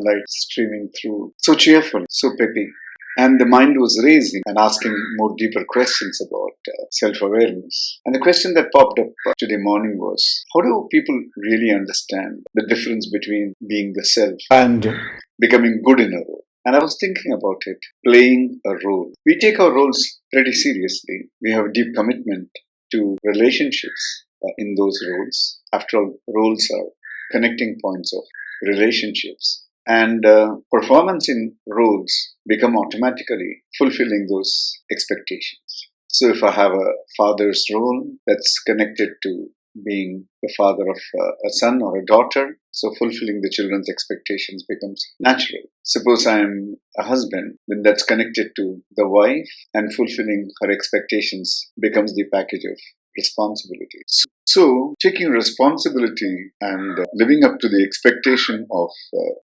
sunlight streaming through. So cheerful, so peppy. And the mind was raising and asking more deeper questions about self-awareness. And the question that popped up today morning was, how do people really understand the difference between being the self and becoming good in a role? And I was thinking about it, playing a role. We take our roles pretty seriously. We have a deep commitment to relationships in those roles. After all, roles are connecting points of relationships. And performance in roles become automatically fulfilling those expectations. So if I have a father's role that's connected to being the father of a son or a daughter, so fulfilling the children's expectations becomes natural. Suppose I'm a husband, then that's connected to the wife, and fulfilling her expectations becomes the package of responsibilities. So, taking responsibility and living up to the expectation of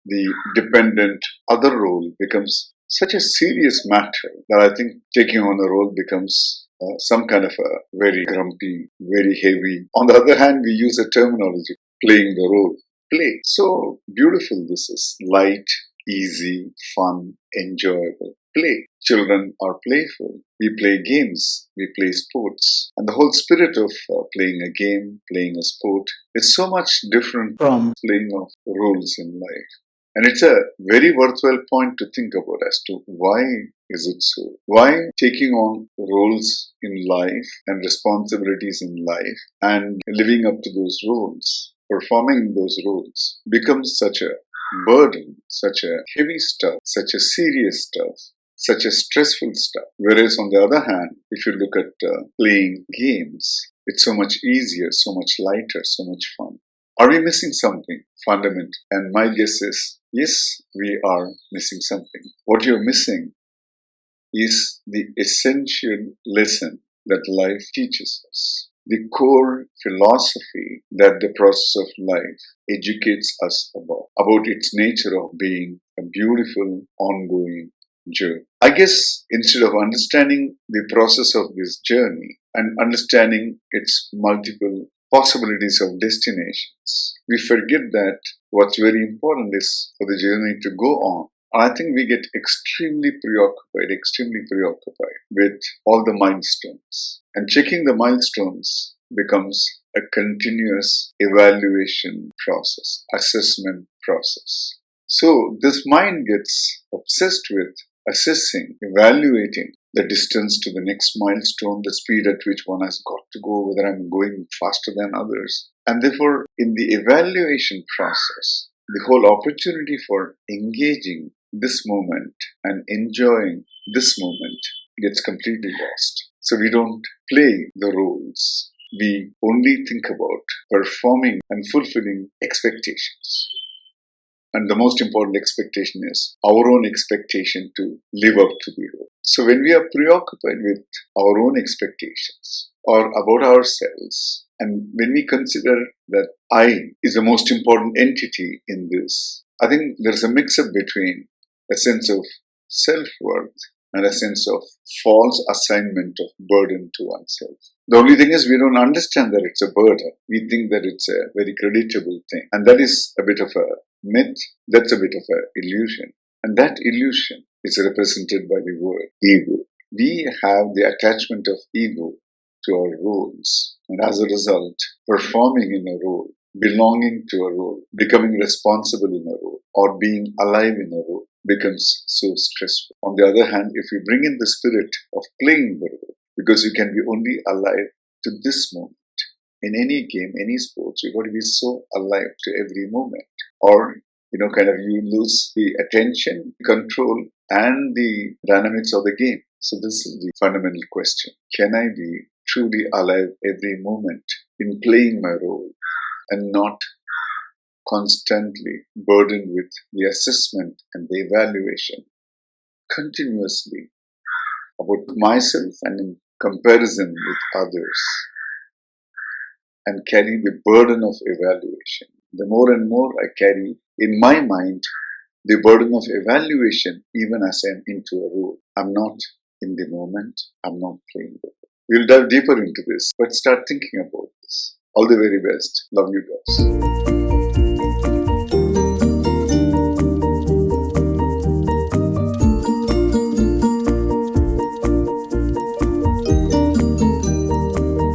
the dependent other role becomes such a serious matter that I think taking on a role becomes some kind of a very grumpy, very heavy. On the other hand, we use a terminology, playing the role. Play. So beautiful this is. Light, easy, fun, enjoyable. Play. Children are playful. We play games. We play sports. And the whole spirit of playing a game, playing a sport, is so much different from playing of roles in life. And it's a very worthwhile point to think about as to why is it so? Why taking on roles in life and responsibilities in life and living up to those roles, performing those roles, becomes such a burden, such a heavy stuff, such a serious stuff, such a stressful stuff. Whereas on the other hand, if you look at playing games, it's so much easier, so much lighter, so much fun. Are we missing something fundamental? And my guess is, yes, we are missing something. What you're missing is the essential lesson that life teaches us. The core philosophy that the process of life educates us about its nature of being a beautiful, ongoing journey. I guess instead of understanding the process of this journey and understanding its multiple possibilities of destinations, we forget that what's very important is for the journey to go on. I think we get extremely preoccupied with all the milestones. And checking the milestones becomes a continuous evaluation process, assessment process. So this mind gets obsessed with assessing, evaluating the distance to the next milestone, the speed at which one has got to go, whether I'm going faster than others. And therefore, in the evaluation process, the whole opportunity for engaging this moment and enjoying this moment gets completely lost. So we don't play the roles. We only think about performing and fulfilling expectations. And the most important expectation is our own expectation to live up to the role. So when we are preoccupied with our own expectations or about ourselves, and when we consider that I is the most important entity in this, I think there's a mix-up between a sense of self-worth and a sense of false assignment of burden to oneself. The only thing is we don't understand that it's a burden. We think that it's a very creditable thing. And that is a bit of a myth. That's a bit of an illusion. And that illusion is represented by the word ego. We have the attachment of ego to our roles. And as a result, performing in a role, belonging to a role, becoming responsible in a role, or being alive in a role becomes so stressful. On the other hand, if we bring in the spirit of playing the role, because you can be only alive to this moment. In any game, any sports, you've got to be so alive to every moment. Or, you lose the attention, control, and the dynamics of the game. So this is the fundamental question. Can I be truly alive every moment in playing my role and not constantly burdened with the assessment and the evaluation continuously about myself and in comparison with others, and carry the burden of evaluation? The more and more I carry in my mind the burden of evaluation, even as I'm into a role, I'm not in the moment, I'm not playing the role. We'll dive deeper into this, but start thinking about this. All the very best. Love you guys.